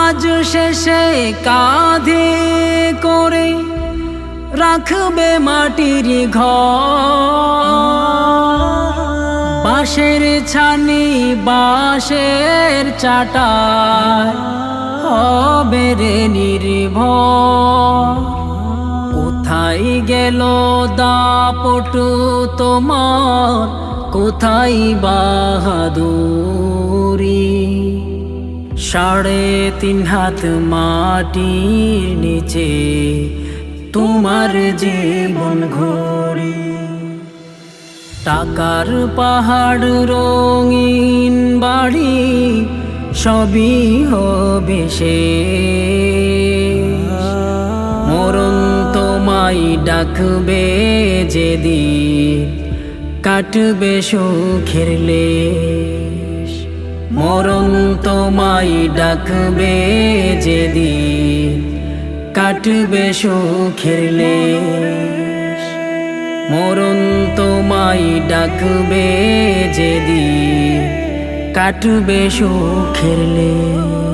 আজ শেষে কাঁধে করে রাখবে মাটির ঘর, বাঁশের ছানি বাঁশের চাটায় হবে রে নির্ভর। কোথায় গেল দাপটু তোমার, কোথায় বাহাদুরি? 3.5 হাত মাটির নিচে তোমার জীবন ঘড়ি। টাকার পাহাড় রঙিন বাড়ি সবই হবে শেষ, মরণ তোমায় ডাকবে যেদিন কাটবে সুখের লেশ। মরণ তোমায় ডাকবে যেদিন কাটবে সুখের লেশ। মরণ তোমায় ডাকবে যেদিন কাটবে সুখের লেশ।